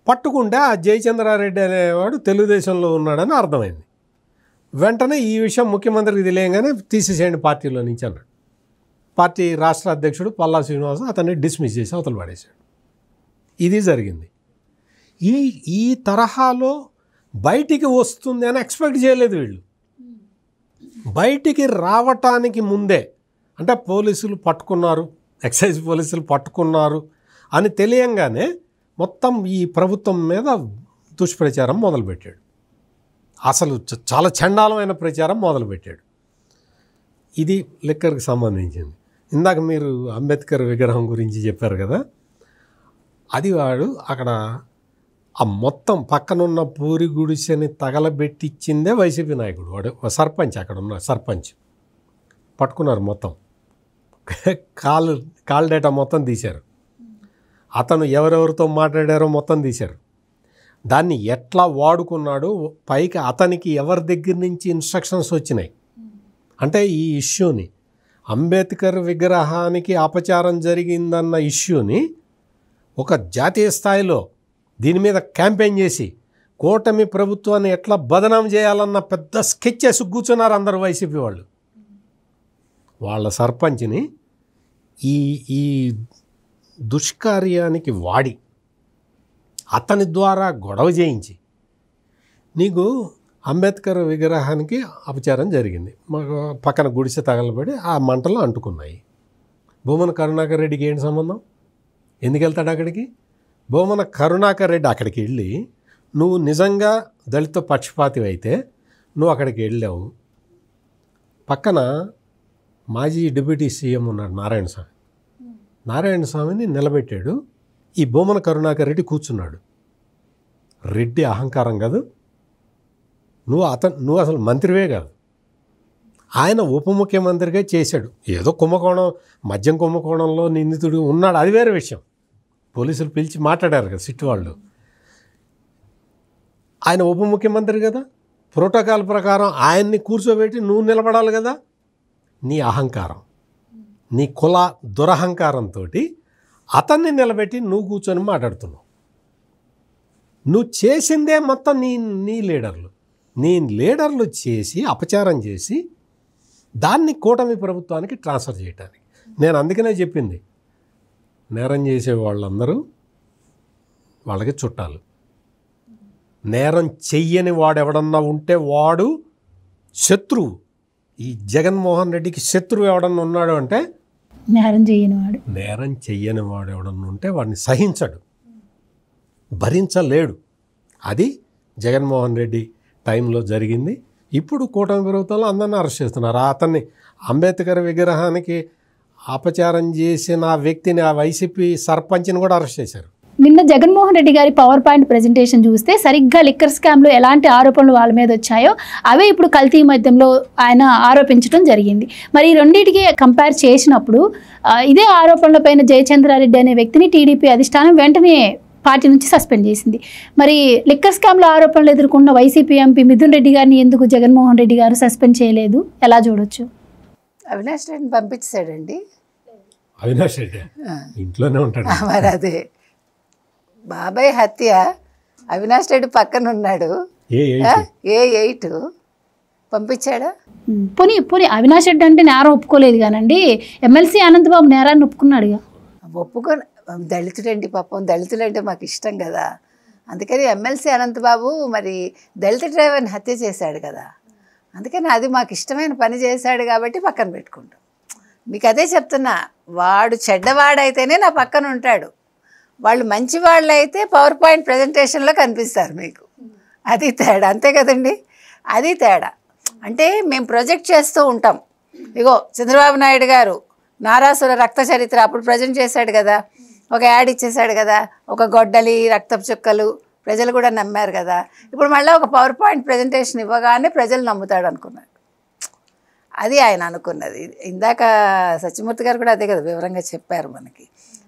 పట్టుకుంటే ఆ జయచంద్రారెడ్డి అనేవాడు తెలుగుదేశంలో ఉన్నాడని అర్థమైంది. వెంటనే ఈ విషయం ముఖ్యమంత్రికి తెలియగానే తీసేసేయండి పార్టీలో నుంచి అన్నాడు. పార్టీ రాష్ట్ర అధ్యక్షుడు పల్లా శ్రీనివాస అతన్ని డిస్మిస్ చేసి అవతల పడేశాడు. ఇది జరిగింది. ఈ తరహాలో బయటికి వస్తుంది అని ఎక్స్పెక్ట్ చేయలేదు వీళ్ళు. బయటికి రావటానికి ముందే అంటే పోలీసులు పట్టుకున్నారు, ఎక్సైజ్ పోలీసులు పట్టుకున్నారు అని తెలియంగానే మొత్తం ఈ ప్రభుత్వం మీద దుష్ప్రచారం మొదలుపెట్టాడు. అసలు చాలా చండాలమైన ప్రచారం మొదలుపెట్టాడు. ఇది లిక్కర్కి సంబంధించింది. ఇందాక మీరు అంబేద్కర్ విగ్రహం గురించి చెప్పారు కదా, అది వాడు అక్కడ ఆ మొత్తం పక్కనున్న పూరి గుడిసెని తగలబెట్టించిందే వైసీపీ నాయకుడు, వాడు సర్పంచ్, అక్కడ ఉన్న సర్పంచ్. పట్టుకున్నారు, మొత్తం కాల్ డేటా మొత్తం తీశారు, అతను ఎవరెవరితో మాట్లాడారో మొత్తం తీశారు, దాన్ని ఎట్లా వాడుకున్నాడు, పైకి అతనికి ఎవరి దగ్గర నుంచి ఇన్స్ట్రక్షన్స్ వచ్చినాయి అంటే ఈ ఇష్యూని, అంబేద్కర్ విగ్రహానికి అపచారం జరిగిందన్న ఇష్యూని ఒక జాతీయ స్థాయిలో దీని మీద క్యాంపెయిన్ చేసి కూటమి ప్రభుత్వాన్ని ఎట్లా బదనాం చేయాలన్న పెద్ద స్కెచ్ వేసి కూర్చున్నారు అందరు వైసీపీ వాళ్ళు. వాళ్ళ సర్పంచ్ని ఈ దుష్కార్యానికి వాడి అతని ద్వారా గొడవ చేయించి, నీకు అంబేద్కర్ విగ్రహానికి అపచారం జరిగింది, మాకు పక్కన గుడిసె తగలబడి ఆ మంటలు అంటుకున్నాయి, భూమన కరుణాకర్ రెడ్డికి ఏంటి సంబంధం? ఎందుకు వెళ్తాడు అక్కడికి? భూమన కరుణాకర్ రెడ్డి అక్కడికి వెళ్ళి నువ్వు నిజంగా దళిత పక్షపాతి అయితే నువ్వు అక్కడికి వెళ్ళావు, పక్కన మాజీ డిప్యూటీ సీఎం ఉన్నాడు నారాయణస్వామి, నారాయణస్వామిని నిలబెట్టాడు, ఈ భూమన కరుణాకర్ రెడ్డి కూర్చున్నాడు. రెడ్డి అహంకారం కాదు, నువ్వు అసలు మంత్రివే కాదు, ఆయన ఉప ముఖ్యమంత్రిగా చేశాడు. ఏదో కుంభకోణం, మద్యం కుంభకోణంలో నిందితుడు ఉన్నాడు, అది వేరే విషయం, పోలీసులు పిలిచి మాట్లాడారు కదా సిట్టు వాళ్ళు. ఆయన ఉప ముఖ్యమంత్రి కదా, ప్రోటోకాల్ ప్రకారం ఆయన్ని కూర్చోబెట్టి నువ్వు నిలబడాలి కదా. నీ అహంకారం, నీ కుల దురహంకారంతో అతన్ని నిలబెట్టి నువ్వు కూర్చొని మాట్లాడుతున్నావు. నువ్వు చేసిందే మొత్తం నీ లీడర్లు చేసి అపచారం చేసి దాన్ని కూటమి ప్రభుత్వానికి ట్రాన్స్ఫర్ చేయడానికి. నేను అందుకనే చెప్పింది, నేరం చేసే వాళ్ళందరూ వాళ్ళకి చుట్టాలు, నేరం చెయ్యని వాడు ఎవడన్నా ఉంటే వాడు శత్రువు. ఈ జగన్మోహన్ రెడ్డికి శత్రువు ఎవడన్నా ఉన్నాడు అంటే నేరం చెయ్యని వాడు ఎవడన్నా ఉంటే వాడిని సహించడు, భరించలేడు. అది జగన్మోహన్ రెడ్డి టైంలో జరిగింది. ఇప్పుడు కూటమి ప్రభుత్వంలో అందరినీ అరెస్ట్ చేస్తున్నారు. అతన్ని అంబేద్కర్ విగ్రహానికి అపచారం చేసిన వ్యక్తిని, ఆ వైసీపీ సర్పంచ్ని కూడా అరెస్ట్ చేశారు. నిన్న జగన్మోహన్ రెడ్డి గారి పవర్ పాయింట్ ప్రెజెంటేషన్ చూస్తే సరిగ్గా లిక్కర్ స్కామ్లో ఎలాంటి ఆరోపణలు వాళ్ళ మీద వచ్చాయో అవే ఇప్పుడు కల్తీ మద్యంలో ఆయన ఆరోపించడం జరిగింది. మరి ఈ రెండింటికి కంపేర్ చేసినప్పుడు ఇదే ఆరోపణలపైన జయచంద్రారెడ్డి అనే వ్యక్తిని టీడీపీ అధిష్టానం వెంటనే పార్టీ నుంచి సస్పెండ్ చేసింది. మరి లిక్కర్ స్కామ్లో ఆరోపణలు ఎదుర్కొన్న వైసీపీ ఎంపీ మిథున్ రెడ్డి గారిని ఎందుకు జగన్మోహన్ రెడ్డి గారు సస్పెండ్ చేయలేదు? ఎలా చూడొచ్చు? అవినాష్ రెడ్డిని పంపించాడండి. అవినాష్ రెడ్డి ఇంట్లోనే ఉంటాడు. మరి అదే బాబాయ్ హత్య, అవినాష్ రెడ్డి పక్కన ఉన్నాడు, ఏ8 పంపించాడా? పోనీ అవినాష్ రెడ్డి అంటే నేరం ఒప్పుకోలేదు కానండి, ఎమ్మెల్సీ అనంతబాబు నేరాన్ని ఒప్పుకున్నాడుగా. ఒప్పుకొని దళితుడండి, పాపం దళితులంటే మాకు ఇష్టం కదా, అందుకని ఎమ్మెల్సీ అనంతబాబు మరి దళిత డ్రైవర్ని హత్య చేశాడు కదా, అందుకని అది మాకు ఇష్టమైన పని చేశాడు కాబట్టి పక్కన పెట్టుకుంటాం. మీకు అదే చెప్తున్నా, వాడు చెడ్డవాడైతేనే నా పక్కన ఉంటాడు, వాళ్ళు మంచి వాళ్ళు అయితే పవర్ పాయింట్ ప్రజెంటేషన్లో కనిపిస్తారు మీకు. అది తేడా, అంతే కదండి, అది తేడా. అంటే మేము ప్రొజెక్ట్ చేస్తూ ఉంటాం. ఇగో చంద్రబాబు నాయుడు గారు నారాసుర రక్త చరిత్ర అప్పుడు ప్రజెంట్ చేశాడు కదా, ఒక యాడ్ ఇచ్చేశాడు కదా, ఒక గొడ్డలి రక్తపు చుక్కలు, ప్రజలు కూడా నమ్మారు కదా. ఇప్పుడు మళ్ళీ ఒక పవర్ పాయింట్ ప్రజెంటేషన్ ఇవ్వగానే ప్రజలు నమ్ముతాడు అనుకున్నాడు. అది ఆయన అనుకున్నది. ఇందాక సత్యమూర్తి గారు కూడా అదే కదా వివరంగా చెప్పారు మనకి.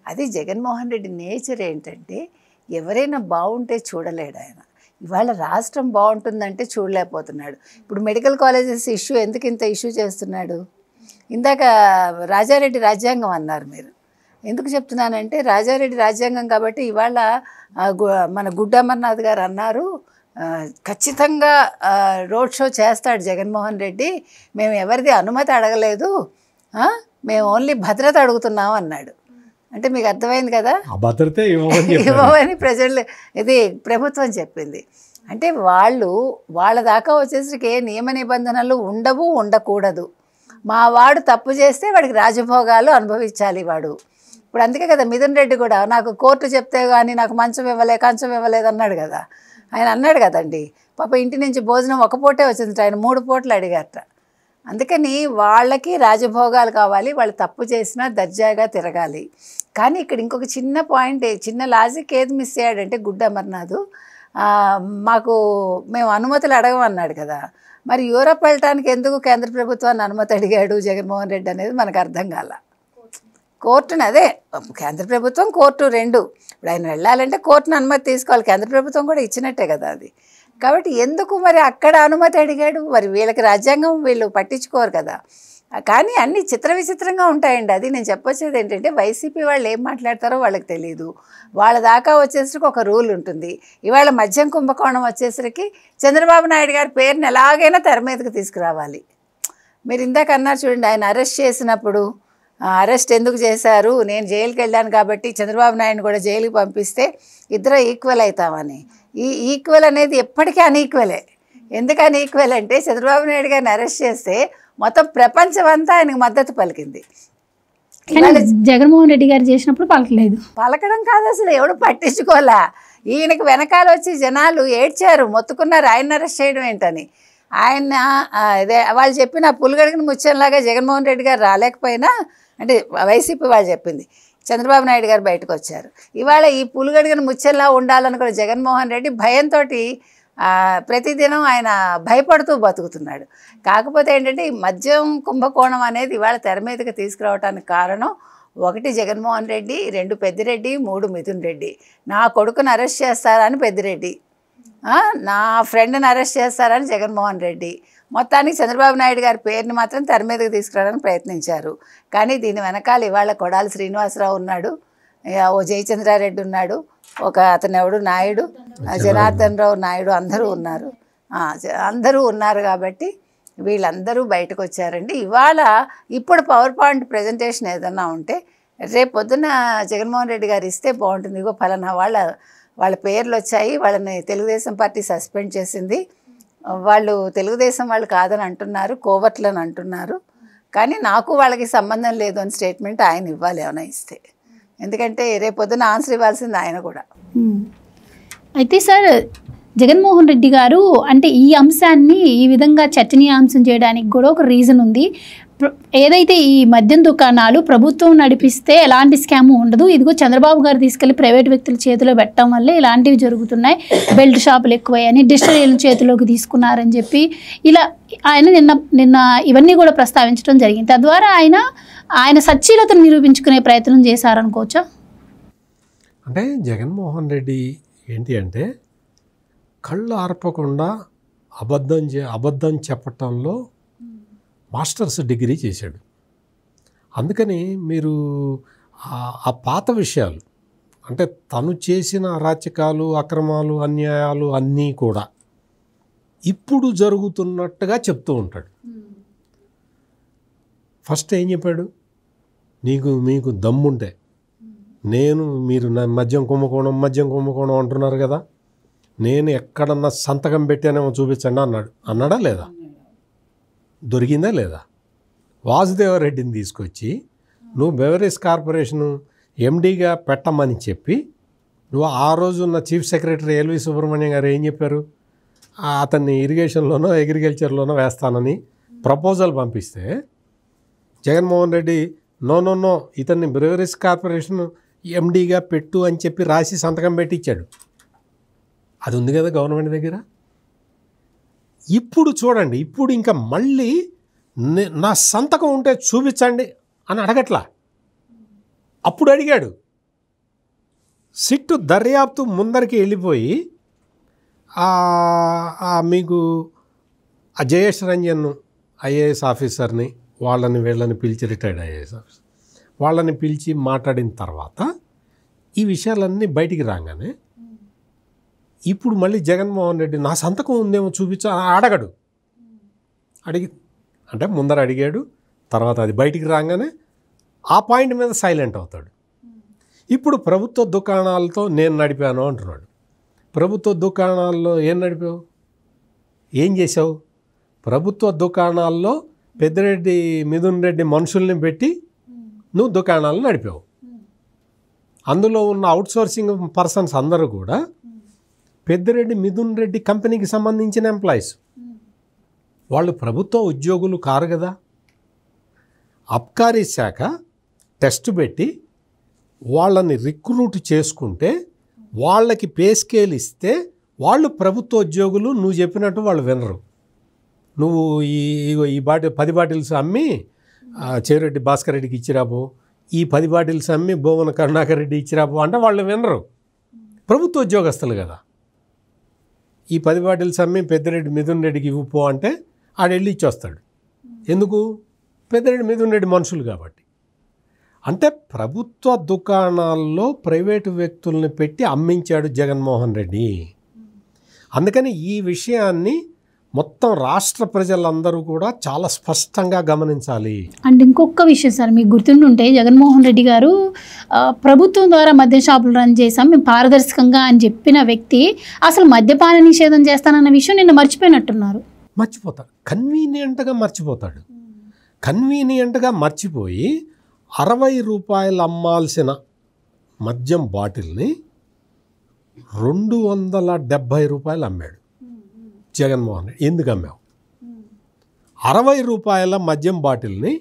అది జగన్మోహన్ రెడ్డి నేచర్ ఏంటంటే ఎవరైనా బాగుంటే చూడలేడు ఆయన. ఇవాళ రాష్ట్రం బాగుంటుందంటే చూడలేకపోతున్నాడు. ఇప్పుడు మెడికల్ కాలేజెస్ ఇష్యూ ఎందుకు ఇంత ఇష్యూ చేస్తున్నాడు? ఇందాక రాజారెడ్డి రాజ్యాంగం అన్నారు మీరు. ఎందుకు చెప్తున్నానంటే రాజారెడ్డి రాజ్యాంగం కాబట్టి ఇవాళ మన గుడ్డ అమర్నాథ్ గారు అన్నారు, ఖచ్చితంగా రోడ్ షో చేస్తాడు జగన్మోహన్ రెడ్డి, మేము ఎవరిది అనుమతి అడగలేదు, మేము ఓన్లీ భద్రత అడుగుతున్నాం అన్నాడు. అంటే మీకు అర్థమైంది కదా, భద్రత ఇవ్వమని ప్రజలు ఇది ప్రభుత్వం చెప్పింది. అంటే వాళ్ళ దాకా వచ్చేసరికి ఏ నియమ నిబంధనలు ఉండవు, ఉండకూడదు. మా వాడు తప్పు చేస్తే వాడికి రాజభోగాలు అనుభవించాలి వాడు. ఇప్పుడు అందుకే కదా మిథున్ రెడ్డి కూడా నాకు కోర్టు చెప్తే కానీ నాకు మంచం ఇవ్వలే కంచం ఇవ్వలేదు అన్నాడు కదా. ఆయన అన్నాడు కదండి, పాప ఇంటి నుంచి భోజనం ఒక పూటే వచ్చింది, ఆయన 3 పూటలు అడిగారట. అందుకని వాళ్ళకి రాజభోగాలు కావాలి, వాళ్ళు తప్పు చేసినా దర్జాగా తిరగాలి. కానీ ఇక్కడ ఇంకొక చిన్న పాయింట్, చిన్న లాజిక్ ఏది మిస్ అయ్యాడంటే గుడ్డ అమర్నాథ్, మేము అనుమతులు అడగమన్నాడు కదా, మరి యూరప్ వెళ్ళటానికి ఎందుకు కేంద్ర ప్రభుత్వాన్ని అనుమతి అడిగాడు జగన్మోహన్ రెడ్డి అనేది మనకు అర్థం కాల. కోర్టుని అదే కేంద్ర ప్రభుత్వం కోర్టు 2, ఇప్పుడు ఆయన వెళ్ళాలంటే కోర్టును అనుమతి తీసుకోవాలి, కేంద్ర ప్రభుత్వం కూడా ఇచ్చినట్టే కదా అది. కాబట్టి ఎందుకు మరి అక్కడ అనుమతి అడిగాడు? మరి వీళ్ళకి రాజ్యాంగం వీళ్ళు పట్టించుకోరు కదా. కానీ అన్నీ విచిత్రంగా ఉంటాయండి. అది నేను చెప్పొచ్చేది ఏంటంటే వైసీపీ వాళ్ళు ఏం మాట్లాడతారో వాళ్ళకి తెలియదు. వాళ్ళ దాకా వచ్చేసరికి ఒక రూల్ ఉంటుంది. ఇవాళ మద్యం కుంభకోణం వచ్చేసరికి చంద్రబాబు నాయుడు గారి పేరుని ఎలాగైనా తెర మీదకి తీసుకురావాలి. మీరు ఇందాక అన్నారు చూడండి, ఆయన అరెస్ట్ చేసినప్పుడు అరెస్ట్ ఎందుకు చేశారు, నేను జైలుకి వెళ్ళాను కాబట్టి చంద్రబాబు నాయుడుని కూడా జైలుకి పంపిస్తే ఇద్దరు ఈక్వల్ అవుతామని. ఈ ఈక్వల్ అనేది ఎప్పటికీ అన్ఈక్వలే. ఎందుకు అన్ఈక్వల్ అంటే చంద్రబాబు నాయుడు గారిని అరెస్ట్ చేస్తే మొత్తం ప్రపంచం అంతా ఆయనకు మద్దతు పలికింది. జగన్మోహన్ రెడ్డి గారు చేసినప్పుడు పలకలేదు. పలకడం కాదు, అసలు ఎవడు పట్టించుకోలే. ఈయనకి వెనకాల వచ్చి జనాలు ఏడ్చారు, మొత్తుకున్నారు ఆయన అరెస్ట్ చేయడం ఏంటని. ఆయన అదే వాళ్ళు చెప్పిన పులిగడిగిన ముత్యంలాగా జగన్మోహన్ రెడ్డి గారు రాలేకపోయినా, అంటే వైసీపీ వాళ్ళు చెప్పింది, చంద్రబాబు నాయుడు గారు బయటకు వచ్చారు. ఇవాళ ఈ పులిగడిగిన ముత్యంలా ఉండాలని కూడా జగన్మోహన్ రెడ్డి భయంతో ప్రతిదినం ఆయన భయపడుతూ బతుకుతున్నాడు. కాకపోతే ఏంటంటే ఈ మద్యం కుంభకోణం అనేది ఇవాళ తెర మీదకి తీసుకురావడానికి కారణం 1 జగన్మోహన్ రెడ్డి, 2 పెద్దిరెడ్డి, 3 మిథున్ రెడ్డి. నా కొడుకుని అరెస్ట్ చేస్తారని పెద్దిరెడ్డి, నా ఫ్రెండ్ని అరెస్ట్ చేస్తారని జగన్మోహన్ రెడ్డి. మొత్తానికి చంద్రబాబు నాయుడు గారి పేరుని మాత్రం తెర మీదకి తీసుకురావడానికి ప్రయత్నించారు. కానీ దీని వెనకాల ఇవాళ కొడాలి శ్రీనివాసరావు ఉన్నాడు, ఓ జయచంద్రారెడ్డి ఉన్నాడు, ఒక అతను ఎవడు నాయుడు, జనార్దన్ రావు నాయుడు, అందరూ ఉన్నారు కాబట్టి వీళ్ళందరూ బయటకు వచ్చారండి. ఇప్పుడు పవర్ పాయింట్ ప్రజెంటేషన్ ఏదన్నా ఉంటే రేపు పొద్దున్న జగన్మోహన్ రెడ్డి గారు ఇస్తే బాగుంటుంది. ఇగో ఫలానా వాళ్ళ పేర్లు వచ్చాయి, వాళ్ళని తెలుగుదేశం పార్టీ సస్పెండ్ చేసింది, వాళ్ళు తెలుగుదేశం వాళ్ళు కాదని అంటున్నారు, కోవట్లని అంటున్నారు, కానీ నాకు వాళ్ళకి సంబంధం లేదు అని స్టేట్మెంట్ ఆయన ఇవ్వాలి ఏమైనా ఇస్తే. ఎందుకంటే రేపు పొద్దున ఆన్సర్ ఇవ్వాల్సింది ఆయన కూడా. అయితే సార్ జగన్మోహన్ రెడ్డి గారు అంటే ఈ అంశాన్ని ఈ విధంగా చర్చనీయాంశం చేయడానికి కూడా ఒక రీజన్ ఉంది. ఏదైతే ఈ మద్యం దుకాణాలు ప్రభుత్వం నడిపిస్తే ఎలాంటి స్కామ్ ఉండదు, ఇదిగో చంద్రబాబు గారు తీసుకెళ్లి ప్రైవేట్ వ్యక్తుల చేతిలో పెట్టడం వల్లే ఇలాంటివి జరుగుతున్నాయి, బెల్ట్ షాపులు ఎక్కువయ్యని డిస్టరీల చేతిలోకి తీసుకున్నారని చెప్పి ఇలా ఆయన నిన్న ఇవన్నీ కూడా ప్రస్తావించడం జరిగింది. తద్వారా ఆయన సచ్చీలతను నిరూపించుకునే ప్రయత్నం చేశారనుకోవచ్చా? అంటే జగన్మోహన్ రెడ్డి ఏంటి అంటే కళ్ళు ఆర్పకుండా అబద్ధం చెప్పటంలో మాస్టర్స్ డిగ్రీ చేశాడు. అందుకని మీరు ఆ పాత విషయాలు అంటే తను చేసిన అరాచకాలు, అక్రమాలు, అన్యాయాలు అన్నీ కూడా ఇప్పుడు జరుగుతున్నట్టుగా చెప్తూ ఉంటాడు. ఫస్ట్ ఏం చెప్పాడు, మీకు దమ్ముంటే మీరు మద్యం కుంభకోణం అంటున్నారు కదా, నేను ఎక్కడన్నా సంతకం పెట్టానేమో చూపించండి అన్నాడా లేదా? దొరికిందా లేదా? వాసుదేవరెడ్డిని తీసుకొచ్చి నువ్వు బెవరేజ్ కార్పొరేషను ఎండీగా పెట్టమని చెప్పి నువ్వు ఆ రోజు ఉన్న చీఫ్ సెక్రటరీ ఎల్వి సుబ్రహ్మణ్యం గారు ఏం చెప్పారు, అతన్ని ఇరిగేషన్లోనో అగ్రికల్చర్లోనో వేస్తానని ప్రపోజల్ పంపిస్తే జగన్మోహన్ రెడ్డి నో ఇతన్ని బెవరేజ్ కార్పొరేషన్ ఎండీగా పెట్టు అని చెప్పి రాసి సంతకం పెట్టించాడు. అది ఉంది కదా గవర్నమెంట్ దగ్గర. ఇప్పుడు చూడండి, ఇప్పుడు ఇంకా మళ్ళీ నా సంతకం ఉంటే చూపించండి అని అడగట్లా. అప్పుడు అడిగాడు. సిట్టు దర్యాప్తు ముందరికి వెళ్ళిపోయి మీకు ఆ జయేష్ రంజన్ ఐఏఎస్ ఆఫీసర్ని వీళ్ళని పిలిచి, రిటైర్డ్ ఐఏఎస్ ఆఫీసర్ వాళ్ళని పిలిచి మాట్లాడిన తర్వాత ఈ విషయాలన్నీ బయటికి రాగానే ఇప్పుడు మళ్ళీ జగన్మోహన్ రెడ్డి నా సంతకం ఉందేమో అడగడు. అంటే ముందర అడిగాడు, తర్వాత అది బయటికి రాగానే ఆ పాయింట్ మీద సైలెంట్ అవుతాడు. ఇప్పుడు ప్రభుత్వ దుకాణాలతో నేను నడిపాను అంటున్నాడు. ప్రభుత్వ దుకాణాల్లో ఏం నడిపావు, ఏం చేసావు? ప్రభుత్వ దుకాణాల్లో పెద్దిరెడ్డి మిథున్ రెడ్డి మనుషుల్ని పెట్టి నువ్వు దుకాణాలు నడిపావు. అందులో ఉన్న అవుట్సోర్సింగ్ పర్సన్స్ అందరూ కూడా పెద్దిరెడ్డి మిథున్ రెడ్డి కంపెనీకి సంబంధించిన ఎంప్లాయీస్. వాళ్ళు ప్రభుత్వ ఉద్యోగులు కారు కదా. అబ్కారీ శాఖ టెస్ట్ పెట్టి వాళ్ళని రిక్రూట్ చేసుకుంటే వాళ్ళకి పే స్కేల్ ఇస్తే వాళ్ళు ప్రభుత్వ ఉద్యోగులు. నువ్వు చెప్పినట్టు వాళ్ళు వినరు. నువ్వు ఈ 10 బాటిల్స్ అమ్మి చేరెడ్డి భాస్కర్ రెడ్డికి ఇచ్చిరాబో, ఈ 10 బాటిల్స్ అమ్మి భువన కరుణాకర్ రెడ్డి ఇచ్చిరాబో అంటే వాళ్ళు వినరు. ప్రభుత్వ ఉద్యోగస్తులు కదా. ఈ 10 బాటిల్స్ అమ్మి పెద్దిరెడ్డి మిథున్ రెడ్డికి ఇవ్వపో అంటే ఆడెళ్ళి ఇచ్చొస్తాడు. ఎందుకు? పెద్దిరెడ్డి మిథున్ రెడ్డి మనుషులు కాబట్టి. అంటే ప్రభుత్వ దుకాణాల్లో ప్రైవేటు వ్యక్తుల్ని పెట్టి అమ్మించాడు జగన్మోహన్ రెడ్డి. అందుకని ఈ విషయాన్ని మొత్తం రాష్ట్ర ప్రజలందరూ కూడా చాలా స్పష్టంగా గమనించాలి. అండ్ ఇంకొక విషయం సార్, మీకు గుర్తుండుంటే జగన్మోహన్ రెడ్డి గారు ప్రభుత్వం ద్వారా మద్య షాపులు రన్ చేసాం మేము పారదర్శకంగా అని చెప్పిన వ్యక్తి అసలు మద్యపాన నిషేధం చేస్తానన్న విషయం నిన్న మర్చిపోయినట్టున్నారు. మర్చిపోతాడు, కన్వీనియంట్గా మర్చిపోతాడు. కన్వీనియంట్గా మర్చిపోయి 60 రూపాయలు అమ్మాల్సిన మద్యం బాటిల్ని 270 రూపాయలు అమ్మాడు జగన్మోహన్ రెడ్డి. ఎందుకు అమ్మావు? 60 రూపాయల మద్యం బాటిల్ని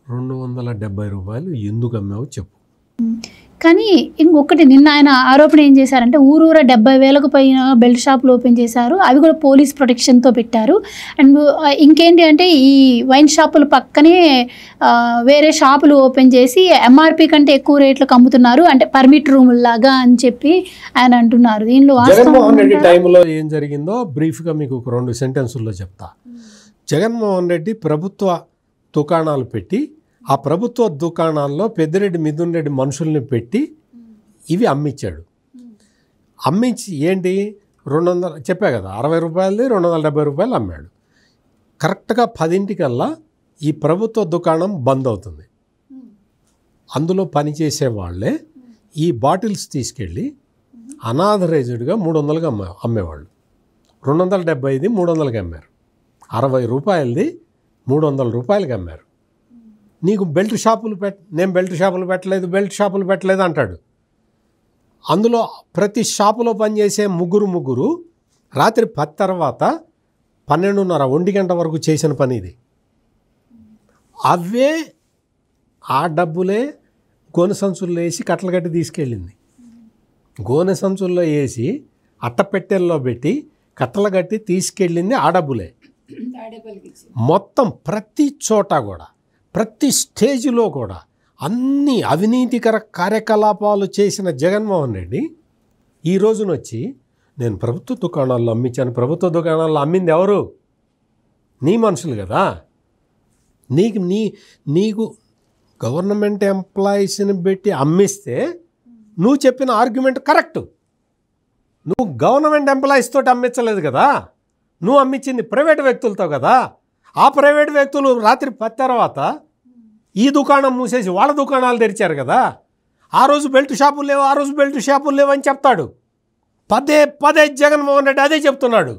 270 రూపాయలు ఎందుకు అమ్మావు చెప్పు. కానీ ఇంకొకటి, నిన్న ఆయన ఆరోపణ ఏం చేశారంటే ఊరూర 70,000కు పైన బెల్ట్ షాపులు ఓపెన్ చేశారు, అవి కూడా పోలీస్ ప్రొటెక్షన్తో పెట్టారు. అండ్ ఇంకేంటి అంటే ఈ వైన్ షాపుల పక్కనే వేరే షాపులు ఓపెన్ చేసి ఎంఆర్పి కంటే ఎక్కువ రేట్లకు అమ్ముతున్నారు, అంటే పర్మిట్ రూముల్లాగా అని చెప్పి ఆయన అంటున్నారు. దీనిలో జగన్మోహన్ రెడ్డి టైంలో ఏం జరిగిందో బ్రీఫ్గా మీకు ఒక 2 సెంటెన్సుల్లో చెప్తా. జగన్మోహన్ రెడ్డి ప్రభుత్వ దుకాణాలు పెట్టి ఆ ప్రభుత్వ దుకాణాల్లో పెద్దిరెడ్డి మిథున్ రెడ్డి మనుషుల్ని పెట్టి ఇవి అమ్మించాడు. అమ్మించి ఏంటి 200 చెప్పా కదా, 60 రూపాయలది 270 రూపాయలు అమ్మాడు. కరెక్ట్గా 10 ఈ ప్రభుత్వ దుకాణం బంద్ అవుతుంది. అందులో పనిచేసే వాళ్ళే ఈ బాటిల్స్ తీసుకెళ్ళి అనాథరైజ్డ్గా 300కి అమ్మేవాళ్ళు. 270ది 300కి అమ్మారు. 60 రూపాయలది 300 రూపాయలకి అమ్మారు. నీకు బెల్ట్ షాపులు నేను బెల్ట్ షాపులు పెట్టలేదు అంటాడు. అందులో ప్రతి షాపులో పనిచేసే ముగ్గురు రాత్రి 10 తర్వాత 12:30 1 గంట వరకు చేసిన పని ఇది. అవే ఆ డబ్బులే గోనె సంచుల్లో వేసి కట్టలు కట్టి తీసుకెళ్ళింది. గోనె సంచుల్లో వేసి అట్టపెట్టెల్లో పెట్టి కట్టలు కట్టి తీసుకెళ్ళింది ఆ డబ్బులే. మొత్తం ప్రతి చోట కూడా ప్రతి స్టేజ్లో కూడా అన్ని అవినీతికర కార్యకలాపాలు చేసిన జగన్మోహన్ రెడ్డి ఈ రోజునొచ్చి నేను ప్రభుత్వ దుకాణాల్లో అమ్మించాను. ప్రభుత్వ దుకాణాల్లో అమ్మింది ఎవరు? నీ మనుషులు కదా. నీకు గవర్నమెంట్ ఎంప్లాయీస్ని పెట్టి అమ్మిస్తే నువ్వు చెప్పిన ఆర్గ్యుమెంట్ కరెక్ట్. నువ్వు గవర్నమెంట్ ఎంప్లాయీస్ తోటి అమ్మించలేదు కదా, నువ్వు అమ్మించింది ప్రైవేట్ వ్యక్తులతో కదా. ఆ ప్రైవేట్ వ్యక్తులు రాత్రి 10 తర్వాత ఈ దుకాణం మూసేసి వాళ్ళ దుకాణాలు తెరిచారు కదా. ఆ రోజు బెల్ట్ షాపులు లేవు అని చెప్తాడు. పదే జగన్మోహన్ రెడ్డి అదే చెప్తున్నాడు.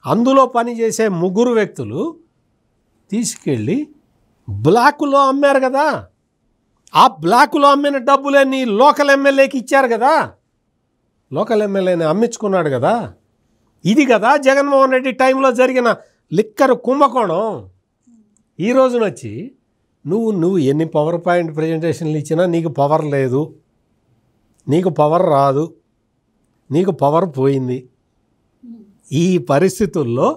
అందులో పనిచేసే 3 వ్యక్తులు తీసుకెళ్ళి బ్లాకులో అమ్మారు కదా. ఆ బ్లాకులో అమ్మిన డబ్బులే నీ లోకల్ ఎమ్మెల్యేకి ఇచ్చారు కదా. లోకల్ ఎమ్మెల్యేని అమ్మించుకున్నాడు కదా. ఇది కదా జగన్మోహన్ రెడ్డి టైంలో జరిగిన లిక్కర్ కుంభకోణం. ఈ రోజునొచ్చి నువ్వు ఎన్ని పవర్ పాయింట్ ప్రజెంటేషన్లు ఇచ్చినా నీకు పవర్ లేదు, నీకు పవర్ రాదు, నీకు పవర్ పోయింది. ఈ పరిస్థితుల్లో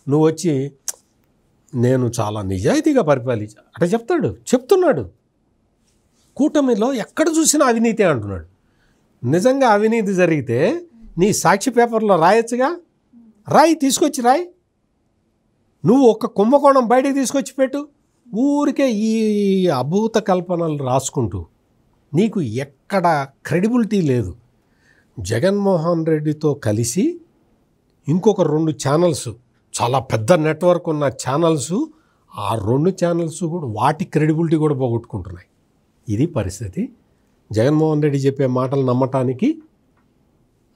నువ్వు వచ్చి నేను చాలా నిజాయితీగా పరిపాలించా అంటే చెప్తున్నాడు. కూటమిలో ఎక్కడ చూసినా అవినీతి అంటున్నాడు. నిజంగా అవినీతి జరిగితే నీ సాక్షి పేపర్లో రాయొచ్చుగా, తీసుకొచ్చి రాయి. నువ్వు ఒక కుంభకోణం బయటకు తీసుకొచ్చి పెట్టు. ఊరికే ఈ అభూత కల్పనలు రాసుకుంటూ నీకు ఎక్కడ క్రెడిబిలిటీ లేదు. జగన్మోహన్ రెడ్డితో కలిసి ఇంకొక 2 ఛానల్స్, చాలా పెద్ద నెట్వర్క్ ఉన్న ఛానల్స్, ఆ 2 ఛానల్స్ కూడా వాటి క్రెడిబిలిటీ కూడా పోగొట్టుకుంటున్నాయి. ఇది పరిస్థితి. జగన్మోహన్ రెడ్డి చెప్పే మాటలు నమ్మటానికి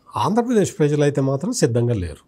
ఆంధ్రప్రదేశ్ ప్రజలైతే మాత్రం సిద్ధంగా లేరు.